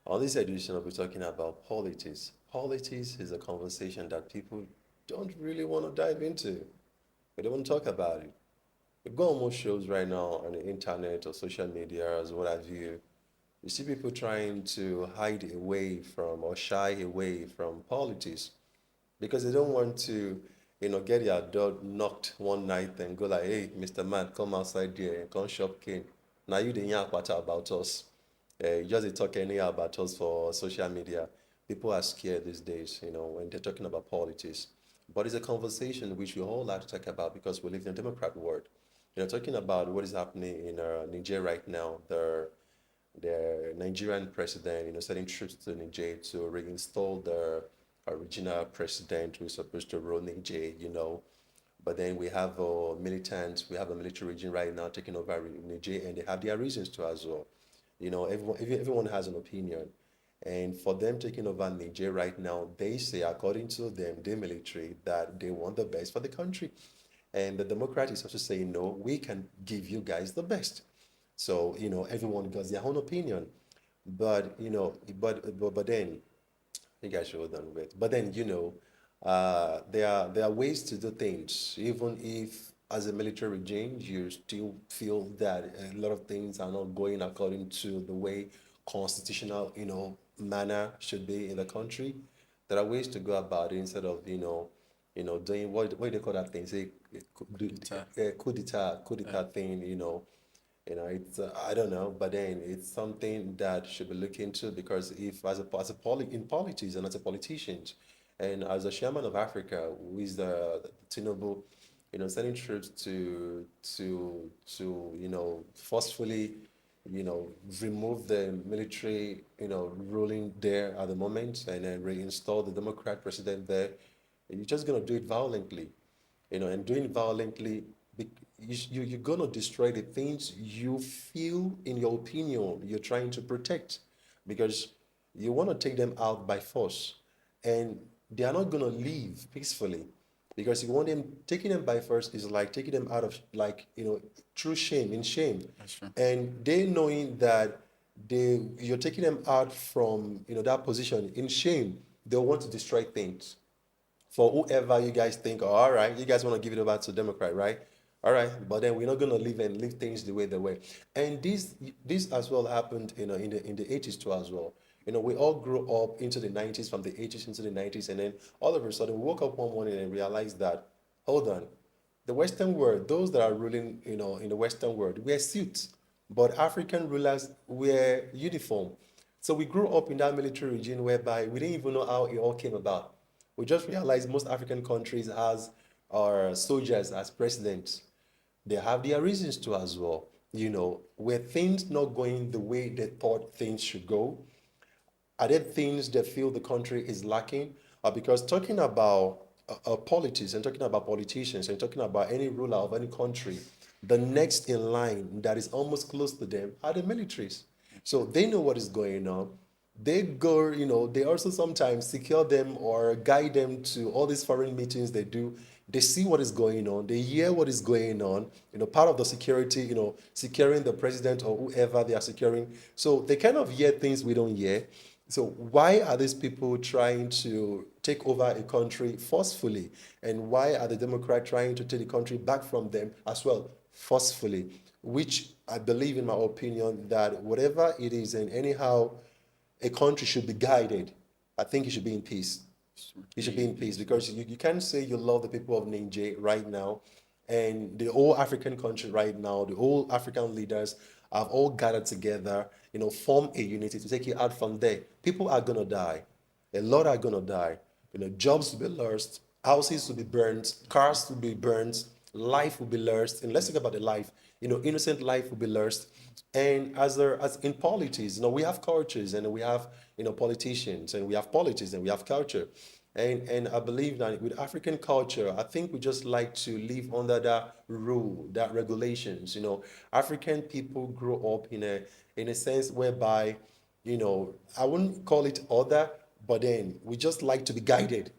On this edition, we'll be talking about politics. Politics is a conversation that people don't really want to dive into. They don't want to talk about it. You go on most shows right now on the internet or social media as what have you. You see people trying to hide away from or shy away from politics because they don't want to, get their door knocked one night and go like, hey, Mr. Man, come outside there and come shop cane. Now you didn't hear about us. You just dey talk anyhow about us for social media. People are scared these days, when they're talking about politics. But it's a conversation which we all have to talk about because we live in a democrat world. Talking about what is happening in Niger right now, the Nigerian president, sending troops to Niger to reinstall the original president who is supposed to rule Niger. But then we have militants, we have a military region right now taking over Niger, and they have their reasons to as well. Everyone has an opinion. And for them taking over Niger right now, they say, according to them, the military, that they want the best for the country. And the Democrat is also saying, no, we can give you guys the best. So, everyone got their own opinion. But, but then, you guys should hold on with. But then, there are ways to do things, even if as a military regime, you still feel that a lot of things are not going according to the way constitutional, manner should be in the country. There are ways to go about it instead of, doing what do they call that thing? Say, coup d'etat thing, it's I don't know, but then it's something that should be looked into because if in politics and as a politician, and as a chairman of Africa, who is the Tinubu, sending troops to forcefully remove the military ruling there at the moment and then reinstall the Democrat president there, you're just gonna do it violently, and doing it violently, you're going to destroy the things you feel, in your opinion, you're trying to protect because you want to take them out by force. And they are not going to leave peacefully because you want them, taking them by force is like taking them out of, like, through shame, in shame. That's true. And they knowing that you're taking them out from, that position in shame, they'll want to destroy things for whoever you guys think, oh, all right, you guys want to give it over to Democrat, right? All right, but then we're not going to leave things the way they were. And this as well happened, in the 80s too as well. We all grew up into the 90s, from the 80s into the 90s, and then all of a sudden we woke up one morning and realized that, hold on, the Western world, those that are ruling, in the Western world, wear suits, but African rulers wear uniform. So we grew up in that military regime whereby we didn't even know how it all came about. We just realized most African countries has our soldiers as presidents. They have their reasons to as well. Were things not going the way they thought things should go? Are there things they feel the country is lacking? Because talking about politics and talking about politicians and talking about any ruler of any country, the next in line that is almost close to them are the militaries. So they know what is going on. They go, they also sometimes secure them or guide them to all these foreign meetings they do. They see what is going on. They hear what is going on. Part of the security, securing the president or whoever they are securing. So they kind of hear things we don't hear. So why are these people trying to take over a country forcefully? And why are the Democrats trying to take the country back from them as well, forcefully? Which I believe, in my opinion, that whatever it is, and anyhow, a country should be guided. I think it should be in peace. It should be in peace because you can't say you love the people of Niger right now and the whole African country right now, the whole African leaders have all gathered together, form a unity to take you out from there. People are going to die. A lot are going to die. Jobs will be lost, houses will be burned, cars will be burned, life will be lost. And let's talk about the life. Innocent life will be lost. And as in politics, we have cultures and we have politicians and we have politics and we have culture. And I believe that with African culture, I think we just like to live under that rule, that regulations. African people grow up in a sense whereby, I wouldn't call it order, but then we just like to be guided.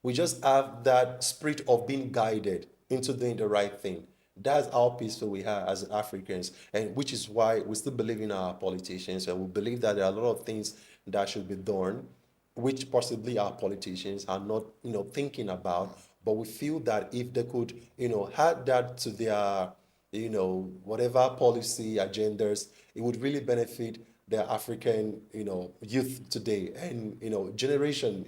We just have that spirit of being guided into doing the right thing. That's how peaceful we are as Africans, and which is why we still believe in our politicians, and we believe that there are a lot of things that should be done, which possibly our politicians are not, thinking about. But we feel that if they could, add that to their, whatever policy agendas, it would really benefit the African, youth today and, generation,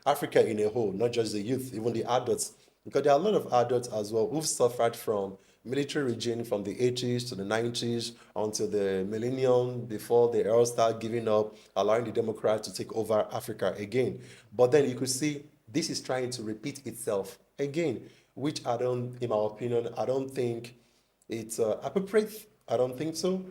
Africa in a whole, not just the youth, even the adults. Because there are a lot of adults as well who've suffered from military regime from the 80s to the 90s until the millennium before they all start giving up, allowing the Democrats to take over Africa again. But then you could see this is trying to repeat itself again, which in my opinion, I don't think it's appropriate. I don't think so.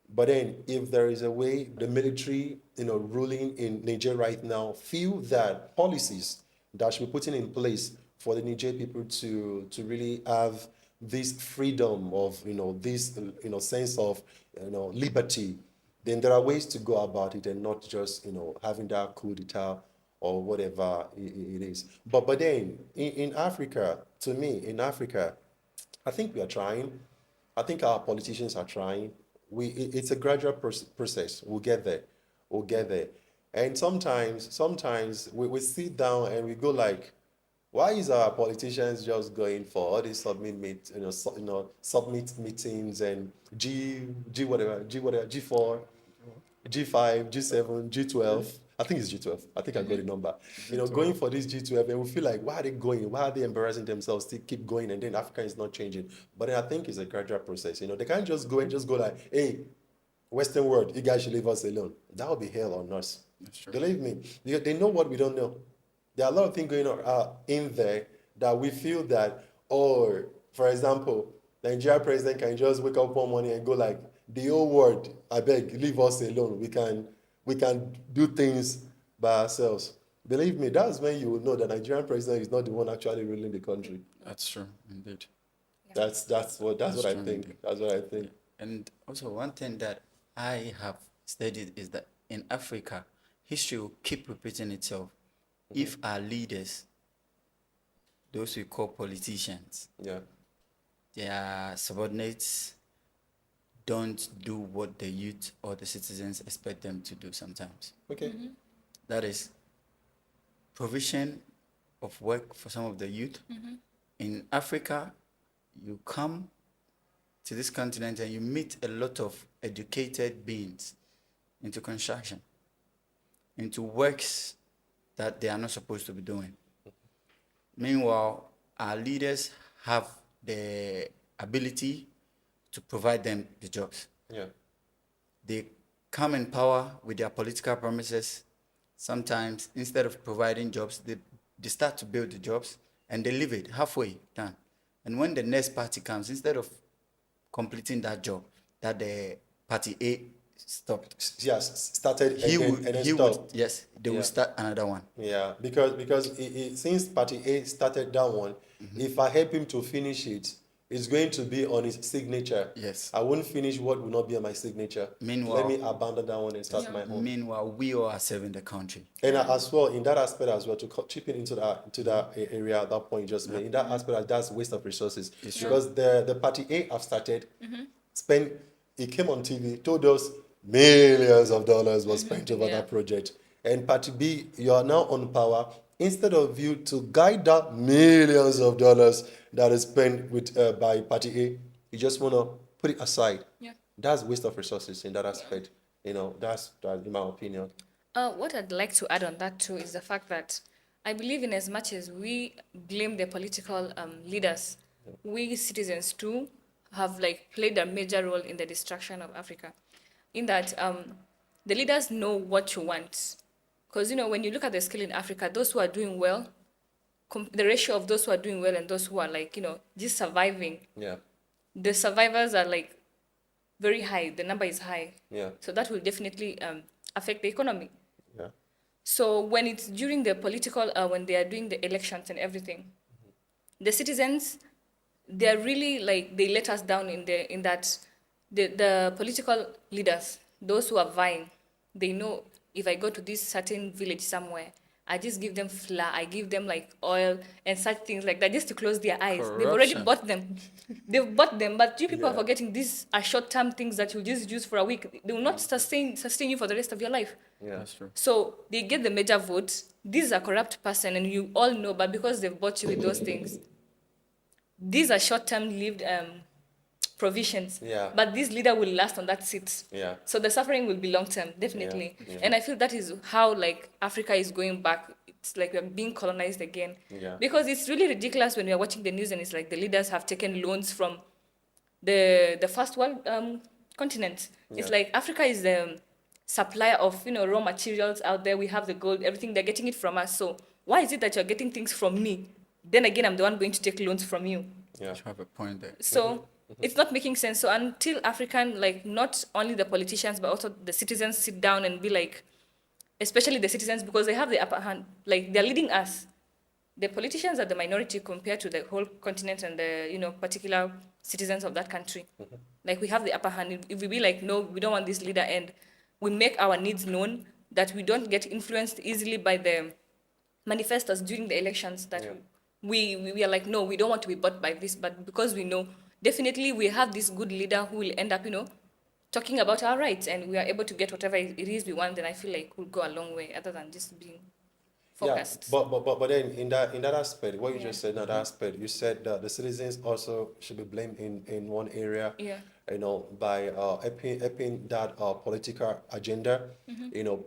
But then, if there is a way the military, ruling in Niger right now, feel that policies that should be put in place for the Niger people to really have this freedom of, this, sense of, liberty, then there are ways to go about it and not just, having that coup d'etat or whatever it is. But then, in Africa, to me, in Africa, I think we are trying. I think our politicians are trying. It's a gradual process. We'll get there. We'll get there. And sometimes we sit down and we go like, why is our politicians just going for all these submit meetings and G4, G5, G7, G12. I think it's G12. I think I got the number. Going for this G12, and we feel like, why are they going? Why are they embarrassing themselves to keep going? And then Africa is not changing. But then I think it's a gradual process. They can't just go and just go like, hey, Western world, you guys should leave us alone. That would be hell on us. That's true. Believe me, they know what we don't know. There are a lot of things going on in there that we feel that, or for example, the Nigeria president can just wake up one morning and go like, the whole world, I beg, leave us alone. We can do things by ourselves. Believe me, that's when you will know that Nigerian president is not the one actually ruling the country. That's true, indeed. That's what I true, think. indeed. That's what I think. And also, one thing that I have studied is that in Africa, history will keep repeating itself if our leaders, those we call politicians, Yeah. their subordinates don't do what the youth or the citizens expect them to do sometimes. Okay. That is provision of work for some of the youth. In Africa, you come to this continent and you meet a lot of educated beings into construction, into works that they are not supposed to be doing. Meanwhile, our leaders have the ability to provide them the jobs. Yeah. They come in power with their political promises. Sometimes, instead of providing jobs, they start to build the jobs and they leave it halfway done. And when the next party comes, instead of completing that job that the party A stopped, Yes, started he and would, then he would, stopped. yes, they will Yeah. start another one. Yeah, because since Party A started that one, if I help him to finish it, it's going to be on his signature. Yes. I won't finish what will not be on my signature. Meanwhile- let me abandon that one and start my own. Meanwhile, we all are serving the country. And as well, in that aspect as well, to chip in into that area at that point you just made, in that aspect, that's waste of resources. It's true. Because the Party A have started, it came on TV, told us millions of dollars was spent over Yeah. that project. And Party B, you are now on power. Instead of you to guide that millions of dollars that is spent by Party A, you just want to put it aside. Yeah. That's waste of resources in that aspect. That's in my opinion. What I'd like to add on that too is the fact that I believe in as much as we blame the political leaders, we citizens too have played a major role in the destruction of Africa. In that the leaders know what you want. Because, when you look at the scale in Africa, those who are doing well, the ratio of those who are doing well and those who are just surviving, Yeah. the survivors are very high. The number is high. Yeah. So that will definitely affect the economy. Yeah. So when it's during the political, when they are doing the elections and everything, the citizens, they're really they let us down in that the political leaders, those who are vying, they know if I go to this certain village somewhere, I just give them flour, I give them like oil and such things like that just to close their eyes. They've already Corruption. bought them. They've bought them, but you people are Yeah. forgetting these are short-term things that you just use for a week. They will not sustain you for the rest of your life. Yeah. That's true. So they get the major votes. This is a corrupt person, and you all know, but because they've bought you with those things, these are short-term lived provisions. Yeah. But this leader will last on that seat. Yeah. So the suffering will be long-term, definitely. Yeah. And I feel that is how like Africa is going back. It's like we're being colonized again. Yeah. Because it's really ridiculous when you're watching the news and it's like the leaders have taken loans from the first world continent. It's Yeah. like Africa is the supplier of raw materials out there. We have the gold, everything. They're getting it from us. So why is it that you're getting things from me? Then again, I'm the one going to take loans from you. Yeah. You have a point there. So it's not making sense. So until African, like not only the politicians but also the citizens sit down and be like, especially the citizens because they have the upper hand, like they're leading us. The politicians are the minority compared to the whole continent and the particular citizens of that country. Like we have the upper hand. If we be like, no, we don't want this leader, and we make our needs known, that we don't get influenced easily by the manifestos during the elections, that Yeah. we are like, no, we don't want to be bought by this, but because we know definitely we have this good leader who will end up talking about our rights, and we are able to get whatever it is we want, then I feel like we'll go a long way other than just being focused. Yeah, but then in that aspect, what you Yeah. just said, in that aspect, you said that the citizens also should be blamed in one area, Yeah. by upping that political agenda,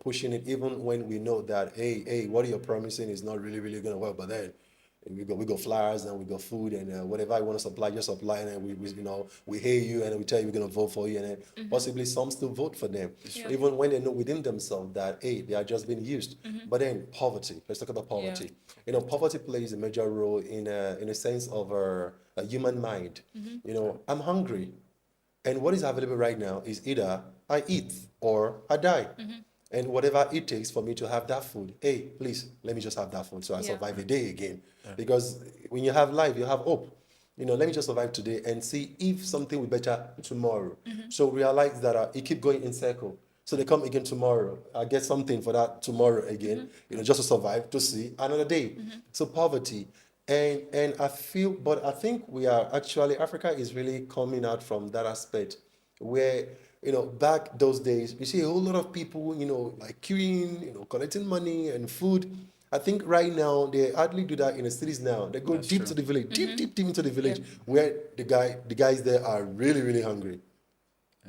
pushing it even when we know that hey, what you're promising is not really gonna work, but then we go flyers and we go food and whatever you want to supply, just supply, and then we hear you and we tell you we're gonna vote for you, and then possibly some still vote for them, Yeah. even when they know within themselves that hey, they are just being used. But then poverty. Let's talk about poverty. Poverty plays a major role in a sense of a human mind. I'm hungry, and what is available right now is either I eat or I die. And whatever it takes for me to have that food, hey, please, let me just have that food so I Yeah. survive a day again. Because when you have life, you have hope. Let me just survive today and see if something will be better tomorrow. So realize that it keep going in circle. So they come again tomorrow. I get something for that tomorrow again, just to survive, to see another day. So poverty. And I think we are actually, Africa is really coming out from that aspect where, back those days, you see a whole lot of people, like queuing, collecting money and food. I think right now they hardly do that in the cities now. They go deep to the village, deep into the village, where the guys there are really hungry.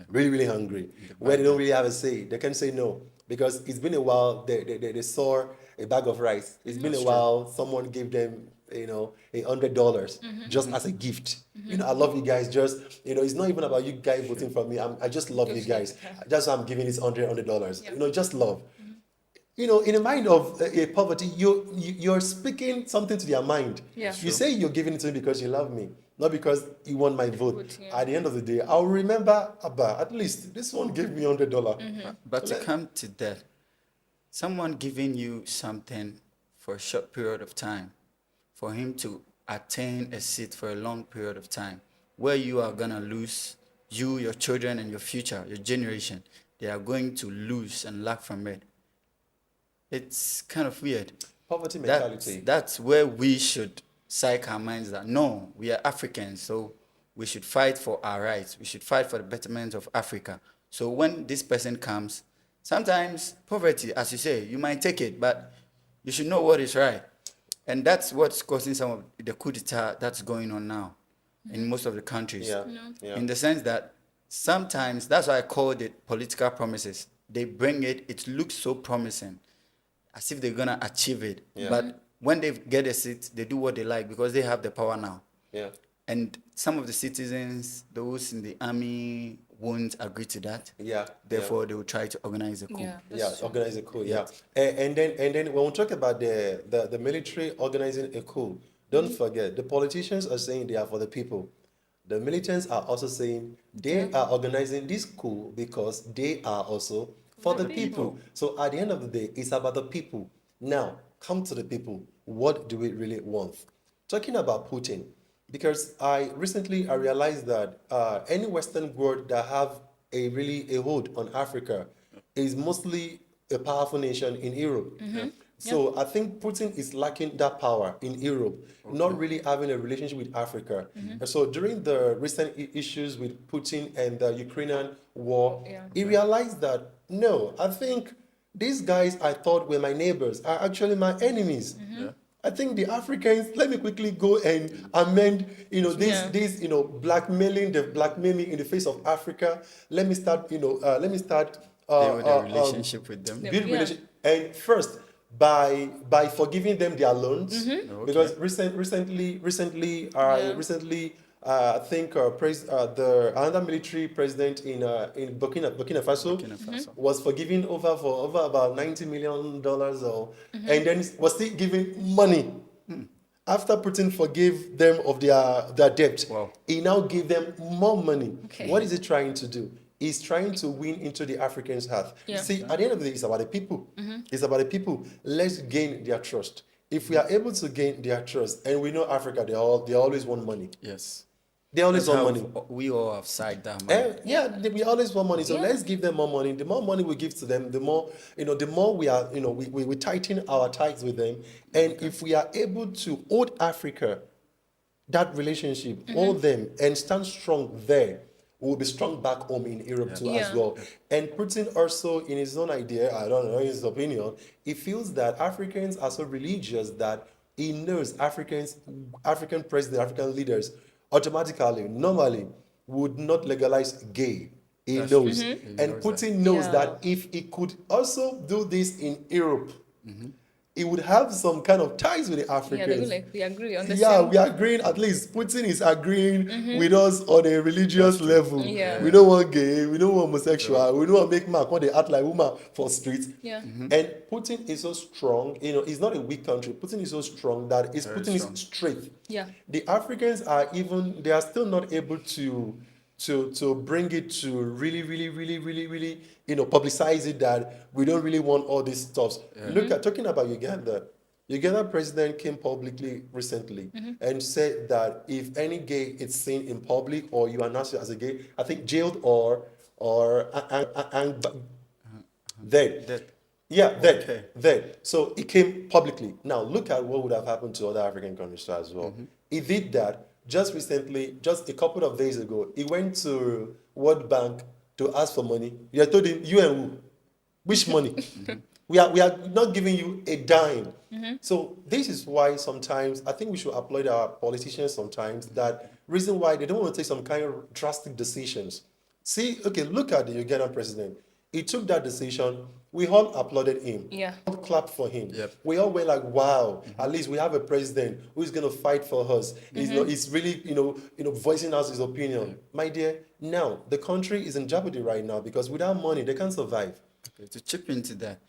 Really hungry, where they don't really have a say. They can say no because it's been a while. They saw a bag of rice. It's been a while. Someone gave them, $100 just as a gift. I love you guys. Just it's not even about you guys voting for me. I just love you guys. That's why I'm giving this $100. Just love. In the mind of a poverty, you're speaking something to their mind. Yeah. You say you're giving it to me because you love me, not because you want my vote. Vote, yeah. At the end of the day, I'll remember, Abba, at least this one gave me $100. But to come to that, someone giving you something for a short period of time, for him to attain a seat for a long period of time, where you are going to lose, you, your children, and your future, your generation, they are going to lose and lack from it. It's kind of weird. Poverty mentality. That's where we should psych our minds that no, we are Africans, so we should fight for our rights. We should fight for the betterment of Africa. So when this person comes, sometimes poverty, as you say, you might take it, but you should know what is right. And that's what's causing some of the coup d'etat that's going on now in most of the countries. Yeah. In the sense that sometimes, that's why I called it political promises. They bring it, it looks so promising, as if they're going to achieve it. Yeah. But when they get a seat, they do what they like because they have the power now. Yeah. And some of the citizens, those in the army, won't agree to that. Yeah. Therefore, they will try to organize a coup. Yeah. Organize a coup. Yeah. And then when we talk about the military organizing a coup, don't forget the politicians are saying they are for the people. The militants are also saying they are organizing this coup because they are also for the people. So at the end of the day, it's about the people. Now, come to the people. What do we really want? Talking about Putin, because I realized that any Western world that have a hold on Africa is mostly a powerful nation in Europe. So I think Putin is lacking that power in Europe, not really having a relationship with Africa. And so during the recent issues with Putin and the Ukrainian war, he realized that, no, I think these guys I thought were my neighbors are actually my enemies. Yeah. I think the Africans, let me quickly go and amend, this, blackmailing, the blackmailing in the face of Africa. Let me start, Build a relationship with them. build relationship. And first, by forgiving them their loans, because recently, I think the another military president in Burkina Faso, was forgiving over about $90 million, and then was still giving money. After Putin forgave them of their debt, Wow. he now gave them more money. Okay. What is he trying to do? He's trying to win into the Africans' heart. Yeah. See, at the end of the day, it's about the people. It's about the people. Let's gain their trust. If we are able to gain their trust, and we know Africa, they always want money. Yes. They always That's want how money. we all have side that money. We always want money. So Yeah. let's give them more money. The more money we give to them, the more, the more we are, we tighten our ties with them. And if we are able to hold Africa, that relationship, hold them, and stand strong there, we will be strong back home in Europe too as Yeah. well. And Putin also, in his own idea, I don't know his opinion, he feels that Africans are so religious that he knows African presidents, African leaders, automatically, normally, would not legalize gay. He knows. He And knows Putin knows Yeah. that if he could also do this in Europe, he would have some kind of ties with the Yeah, they Africans. will we agree on the Yeah, same. we are agreeing, at least Putin is agreeing with us on a religious level. Yeah. We don't want gay, we don't want homosexual, we don't want make man when they act like woman for streets. Yeah. And Putin is so strong, it's not a weak country. Putin is so strong that Putin strong. is straight. Yeah. The Africans they are still not able to bring it to really, publicize it that we don't really want all these stuff. Look at talking about Uganda. Uganda president came publicly recently and said that if any gay is seen in public or you are announced as a gay, I think jailed or dead. That Yeah, dead. Okay. Dead. So it came publicly. Now look at what would have happened to other African countries as well. He did that just recently, just a couple of days ago. He went to World Bank to ask for money. You told him, you and who? Which money? We are not giving you a dime. So this is why sometimes I think we should applaud our politicians sometimes, that reason why they don't want to take some kind of drastic decisions. See, okay, look at the Ugandan president. He took that decision. We all applauded him. Yeah. We all clapped for him. Yep. We all were like, wow, at least we have a president who is going to fight for us. He's really, voicing out his opinion. My dear, now the country is in jeopardy right now because without money, they can't survive. Okay, to chip into that,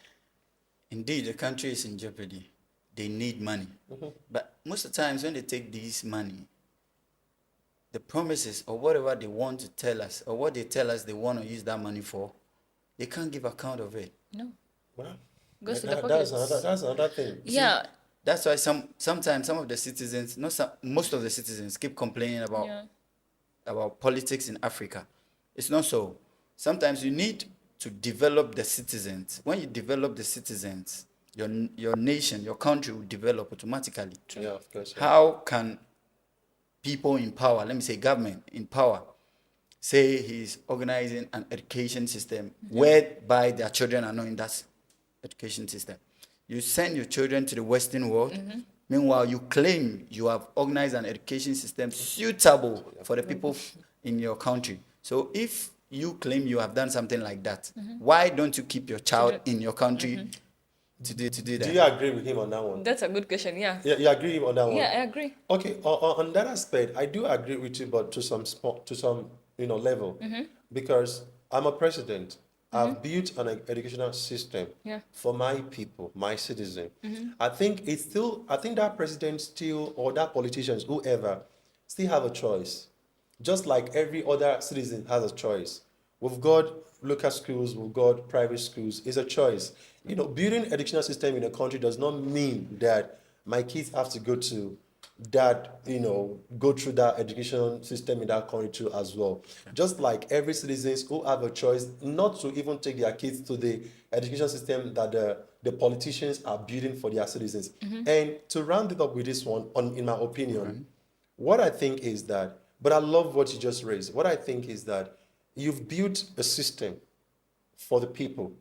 indeed, the country is in jeopardy. They need money. But most of the times when they take this money, the promises or whatever they want to tell us or what they tell us they want to use that money for, they can't give account of it. No. Well, Goes to the that's pockets. another thing. Yeah. That's why sometimes some of the citizens, most of the citizens keep complaining about politics in Africa. It's not so. Sometimes you need to develop the citizens. When you develop the citizens, your nation, your country will develop automatically. Yeah, of course. Yeah. How can people in power, let me say government in power, say he's organizing an education system whereby their children are not in that education system? You send your children to the Western world. Meanwhile, you claim you have organized an education system suitable for the people in your country. So if you claim you have done something like that, why don't you keep your child in your country to do that? Do you agree with him on that one? That's a good question. Yeah. Yeah, you agree on that one? Yeah, I agree. Okay, on that aspect, I do agree with you, but to some level, because I'm a president. I've built an educational system for my people, my citizen. I think that president still, or that politicians, whoever, still have a choice. Just like every other citizen has a choice. We've got local schools, we've got private schools. It's a choice. Building educational system in a country does not mean that my kids have to go to that go through that education system in that country too as well. Just like every citizens who have a choice not to even take their kids to the education system that the politicians are building for their citizens. And to round it up with this one, in my opinion, what I think is that, but I love what you just raised. What I think is that you've built a system for the people,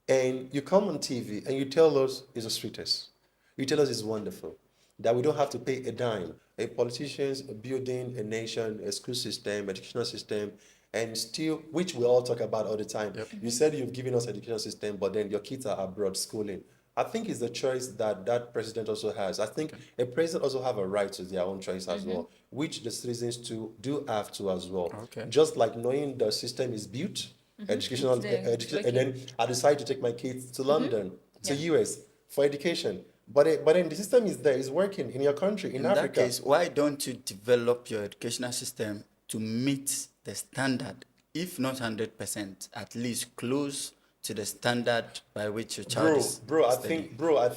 and you come on TV and you tell us it's the sweetest. You tell us it's wonderful, that we don't have to pay a dime. A politicians building a nation, a school system, educational system, and still, which we all talk about all the time. You said you've given us education system, but then your kids are abroad schooling. I think it's the choice that that president also has. I think a president also have a right to their own choice as well, which the citizens too do have to as well. Just like knowing the system is built, educational, and then I decide to take my kids to London, to US for education. But then the system is there, it's working in your country, in Africa. In that case, why don't you develop your educational system to meet the standard, if not 100%, at least close to the standard by which your child is studying? I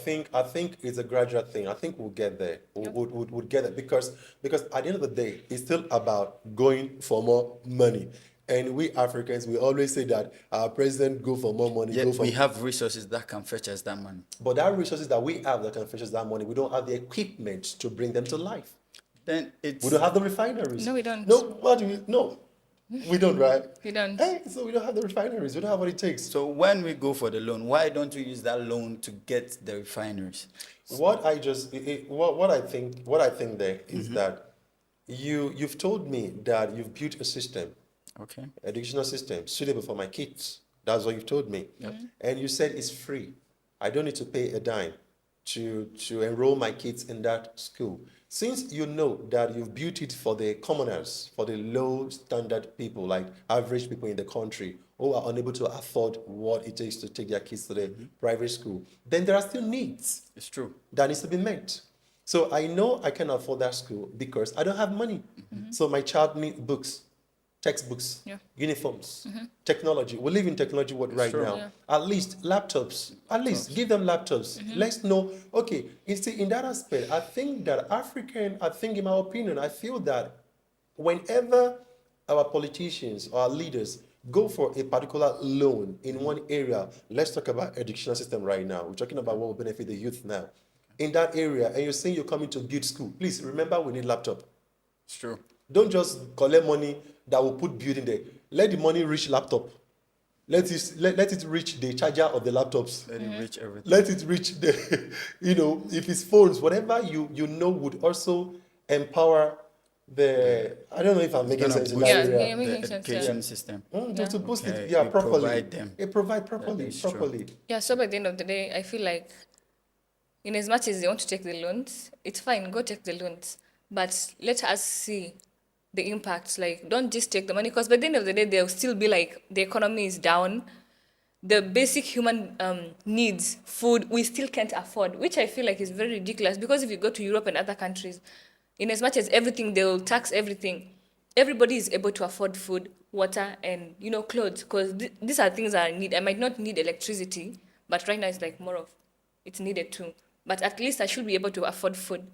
think it's a gradual thing. I think we'll get there. We'll get there because at the end of the day, it's still about going for more money. And we Africans, we always say that our president go for more money. Yet we have resources that can fetch us that money. But that resources that we have that can fetch us that money, we don't have the equipment to bring them to life. Then we don't have the refineries. No, we don't. No, what do we? No, we don't, right? We don't. Hey, so we don't have the refineries. We don't have what it takes. So when we go for the loan, why don't we use that loan to get the refineries? What I think there is that you've told me that you've built a system, educational system suitable for my kids. That's what you've told me. And you said it's free. I don't need to pay a dime to enroll my kids in that school. Since you know that you've built it for the commoners, for the low standard people, like average people in the country who are unable to afford what it takes to take their kids to the private school, then there are still needs. It's true. That needs to be met. So I know I can afford that school because I don't have money. So my child needs books, textbooks, uniforms, technology. We live in technology world right now. At least laptops. At least give them laptops. Let's know. Okay, you see, in that aspect, I think that in my opinion, I feel that whenever our politicians or our leaders go for a particular loan in one area, let's talk about educational system right now. We're talking about what will benefit the youth now. In that area, and you're saying you're coming to build school, please remember we need laptop. It's true. Don't just collect money that will put building there. Let the money reach laptop. Let it reach the charger of the laptops. Let it reach everything. Let it reach the, if it's phones, whatever you know would also empower the, I don't know if I'm making sense in that area. making The sense, education system. To boost it, you properly. provide them. Provide properly, That is true. properly. Yeah, so by the end of the day, I feel like in as much as they want to take the loans, it's fine, go take the loans. But let us see the impacts. Like, don't just take the money, because by the end of the day, they'll still be like, the economy is down. The basic human needs, food, we still can't afford, which I feel like is very ridiculous. Because if you go to Europe and other countries, in as much as everything, they will tax everything. Everybody is able to afford food, water, and, clothes, because these are things I need. I might not need electricity, but right now it's like more of, it's needed too. But at least I should be able to afford food.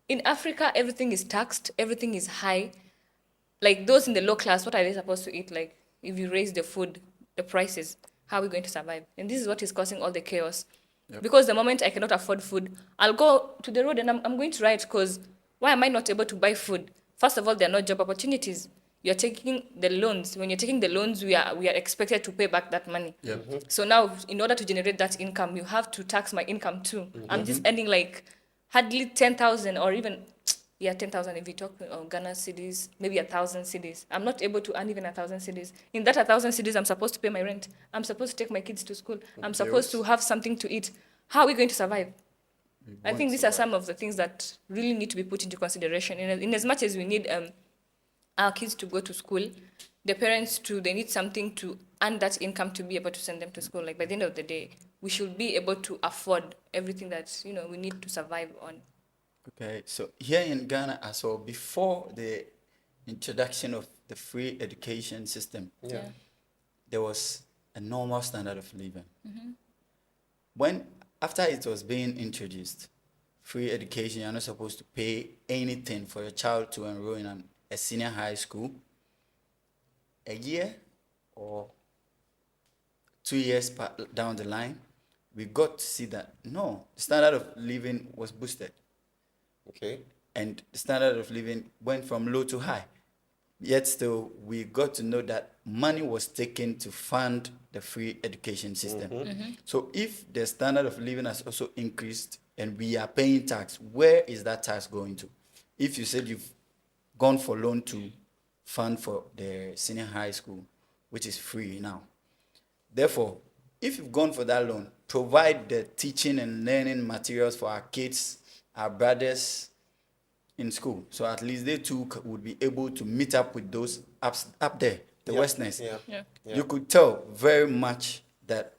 In Africa, everything is taxed, everything is high. Like those in the low class, what are they supposed to eat? Like if you raise the food, the prices, how are we going to survive? And this is what is causing all the chaos. Because the moment I cannot afford food, I'll go to the road and I'm going to riot, because why am I not able to buy food? First of all, there are no job opportunities. You're taking the loans. When you're taking the loans, we are expected to pay back that money. So now, in order to generate that income, you have to tax my income too. I'm just earning like hardly 10,000 or even, 10,000 if we talk Ghana cedis, maybe 1,000 cedis. I'm not able to earn even 1,000 cedis. In that 1,000 cedis, I'm supposed to pay my rent. I'm supposed to take my kids to school. I'm supposed to have something to eat. How are we going to survive? I think these are some of the things that really need to be put into consideration. In as much as we need our kids to go to school, the parents too, they need something to earn that income to be able to send them to school. Like by the end of the day, we should be able to afford everything that we need to survive on. Okay, so here in Ghana as well, before the introduction of the free education system, there was a normal standard of living. After it was being introduced, free education. You're not supposed to pay anything for your child to enroll in a senior high school. A year or 2 years down the line, we got to see that, no, the standard of living was boosted. Okay. And the standard of living went from low to high. Yet still, we got to know that money was taken to fund the free education system. So if the standard of living has also increased and we are paying tax, where is that tax going to? If you said you've gone for loan to fund for the senior high school, which is free now. Therefore, if you've gone for that loan, provide the teaching and learning materials for our kids, our brothers, in school, so at least they too would be able to meet up with those up there, the Westerners. Yeah. You could tell very much that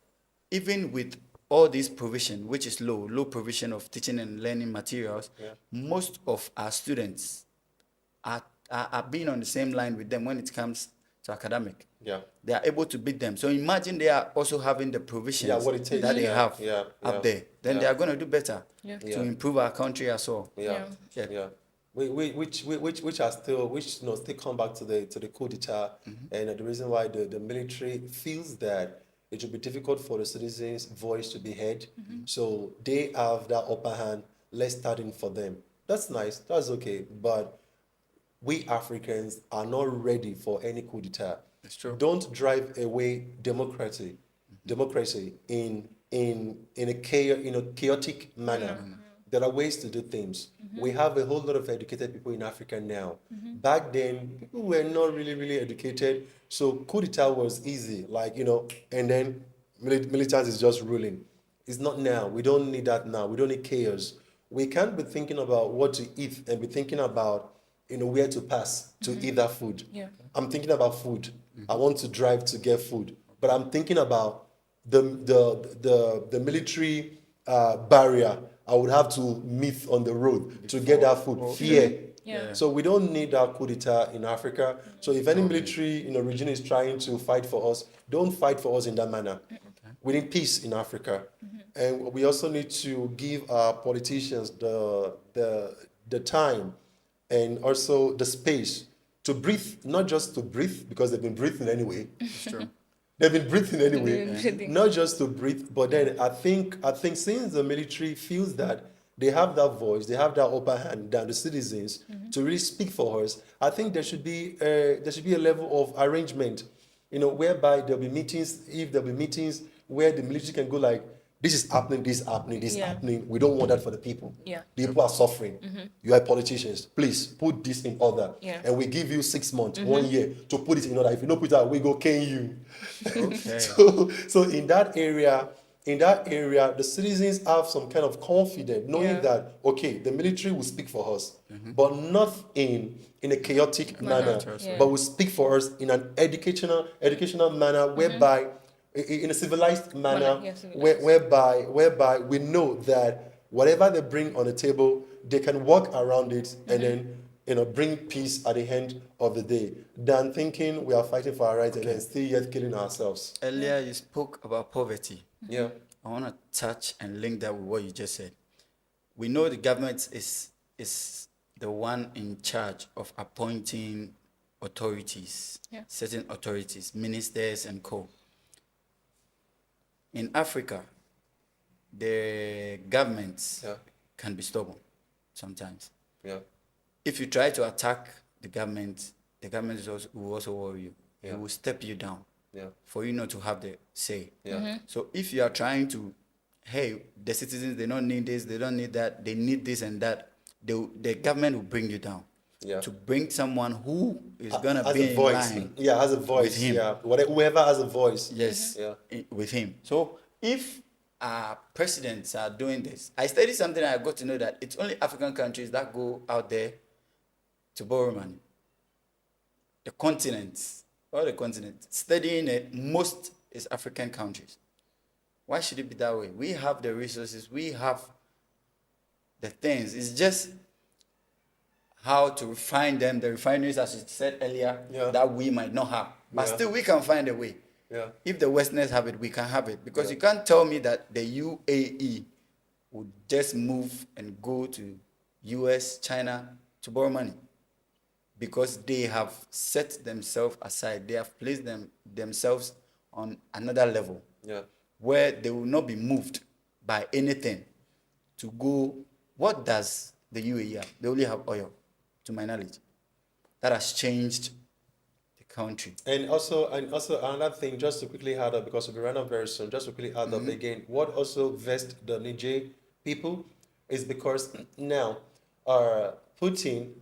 even with all this provision, which is low provision of teaching and learning materials, most of our students are being on the same line with them when it comes to academic. Yeah. They are able to beat them. So imagine they are also having the provisions what it takes. that they have Yeah. there. Then they are going to do better Yeah. to improve our country as well. Yeah. Which are still, which still come back to the coup d'etat, and the reason why the military feels that it will be difficult for the citizens' voice to be heard, so they have that upper hand. Let's start in for them. That's nice. That's okay. But we Africans are not ready for any coup d'etat. That's true. Don't drive away democracy in a chaotic manner. There are ways to do things. We have a whole lot of educated people in Africa now. Back then, people were not really educated. So coup d'etat was easy, and then militants is just ruling. It's not now. We don't need that now. We don't need chaos. We can't be thinking about what to eat and be thinking about, where to pass to eat that food. Yeah. I'm thinking about food. I want to drive to get food, but I'm thinking about the military barrier I would have to meet on the road to get that food. Fear. Yeah. So we don't need that coup d'etat in Africa. So if any military region is trying to fight for us, don't fight for us in that manner. We need peace in Africa, and we also need to give our politicians the time and also the space to breathe, not just to breathe because they've been breathing anyway. True. They've been breathing anyway, They've been breathing. not just to breathe, but then I think since the military feels that they have that voice, they have that upper hand than the citizens to really speak for us, I think there should be a level of arrangement, whereby there'll be meetings. If there'll be meetings where the military can go like, this is happening, this is happening, this is happening. We don't want that for the people. Yeah. The people are suffering. You are politicians. Please put this in order. Yeah. And we give you 6 months, 1 year to put it in order. If you don't put it out, we go cane you. Okay. So in that area, the citizens have some kind of confidence, knowing that, okay, the military will speak for us, but not in a chaotic manner, Yeah. but will speak for us in an educational manner, whereby, in a civilized manner, Yeah, civilized. whereby we know that whatever they bring on the table, they can work around it and then bring peace at the end of the day, than thinking we are fighting for our rights and then still yet killing ourselves. Earlier, you spoke about poverty. Yeah. I want to touch and link that with what you just said. We know the government is the one in charge of appointing authorities, certain authorities, ministers and co. In Africa, the governments can be stubborn sometimes. Yeah. If you try to attack the government will also worry you. Yeah. It will step you down for you not to have the say. Yeah. So if you are trying to, hey, the citizens, they don't need this, they don't need that, they need this and that, the government will bring you down. Yeah. To bring someone who is going to Has be a in voice. line Yeah, has a voice. with him. Yeah. Whoever has a voice. Yes, Yeah. with him. So if our presidents are doing this, I studied something and I got to know that it's only African countries that go out there to borrow money. The continents, all the continents, studying it, most is African countries. Why should it be that way? We have the resources, we have the things. It's just how to refine them, the refineries, as you said earlier, that we might not have. But still, we can find a way. Yeah. If the Westerners have it, we can have it. Because you can't tell me that the UAE would just move and go to US, China to borrow money because they have set themselves aside. They have placed themselves on another level Yeah. where they will not be moved by anything to go. What does the UAE have? They only have oil, to my knowledge. That has changed the country. And also another thing, just to quickly add up, because we'll be running up very soon, just to quickly add up again, what also vexed the Niger people is because now Putin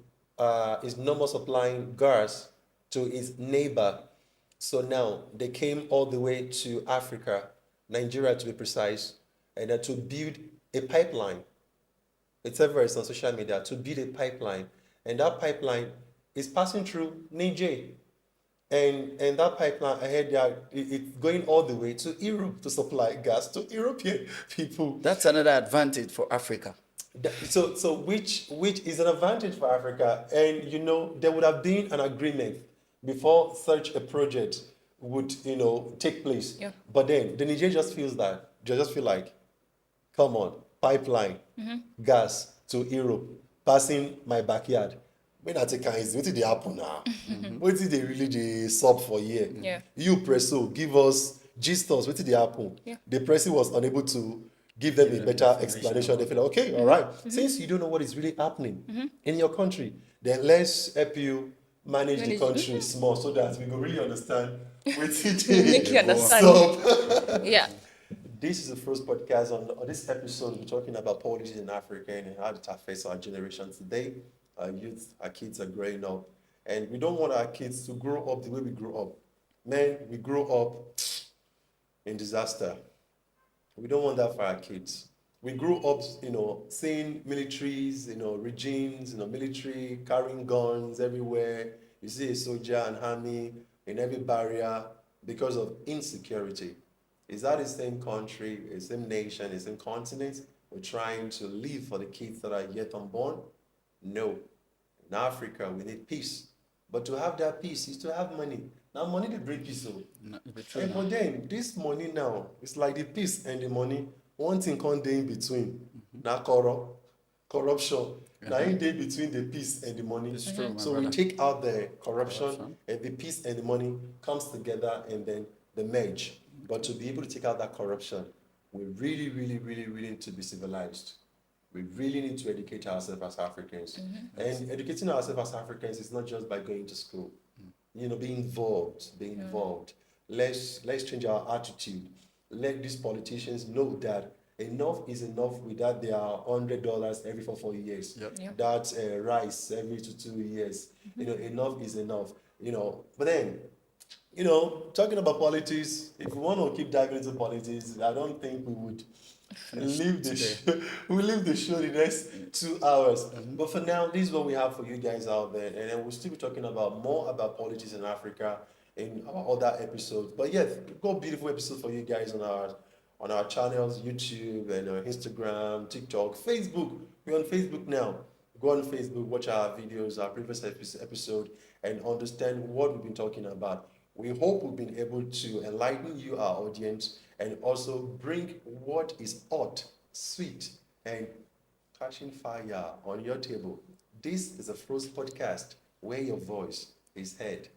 is no more supplying gas to his neighbor. So now they came all the way to Africa, Nigeria to be precise, and to build a pipeline. It's everywhere, it's on social media, to build a pipeline. And that pipeline is passing through Niger. And that pipeline, I heard that it's going all the way to Europe to supply gas to European people. That's another advantage for Africa. So which is an advantage for Africa. And you know, there would have been an agreement before such a project would, you know, take place. Yeah. But then the Niger just feels that they just feel like, come on, pipeline, gas to Europe, passing my backyard. When I take kind, what did they happen now? What did they really dey sub for here? Yeah. You Presso, give us gist us, what did they happen? Yeah. The Presso was unable to give them a better explanation. They feel like, okay, all right. Since you don't know what is really happening in your country, then let's help you manage the country small so that we can really understand what Make you understand. Yeah. This is the first podcast on this episode. We're talking about politics in Africa and how it affects our generation today. Our youth, our kids are growing up. And we don't want our kids to grow up the way we grew up. Man, we grew up in disaster. We don't want that for our kids. We grew up, you know, seeing militaries, you know, regimes, you know, military carrying guns everywhere. You see a soldier and army in every barrier because of insecurity. Is that the same country, the same nation, the same continent we're trying to live for the kids that are yet unborn? No. In Africa, we need peace. But to have that peace is to have money. Now, money they bring peace. But then, this money now, it's like the peace and the money, one thing can't dey in between. Now, corruption. Now, in there between the peace and the money. It's true, my So we brother. take out the corruption, and the peace and the money comes together, and then they merge. But to be able to take out that corruption, we really, really, really, really need to be civilized. We really need to educate ourselves as Africans. And educating ourselves as Africans is not just by going to school. You know, be involved. Let's change our attitude. Let these politicians know that enough is enough without their $100 every 4 years. Yep. That rice every 2 years. You know, enough is enough. You know, but then, you know, talking about politics, if we want to keep diving into politics, I don't think we would leave the show. We'll leave the show the next 2 hours. But for now, this is what we have for you guys out there. And then we'll still be talking about more about politics in Africa in our other episodes. But yes, we've got beautiful episodes for you guys on our channels, YouTube and Instagram, TikTok, Facebook. We're on Facebook now. Go on Facebook, watch our videos, our previous episode, and understand what we've been talking about. We hope we've been able to enlighten you, our audience, and also bring what is hot, sweet, and catching fire on your table. This is a Frows podcast where your voice is heard.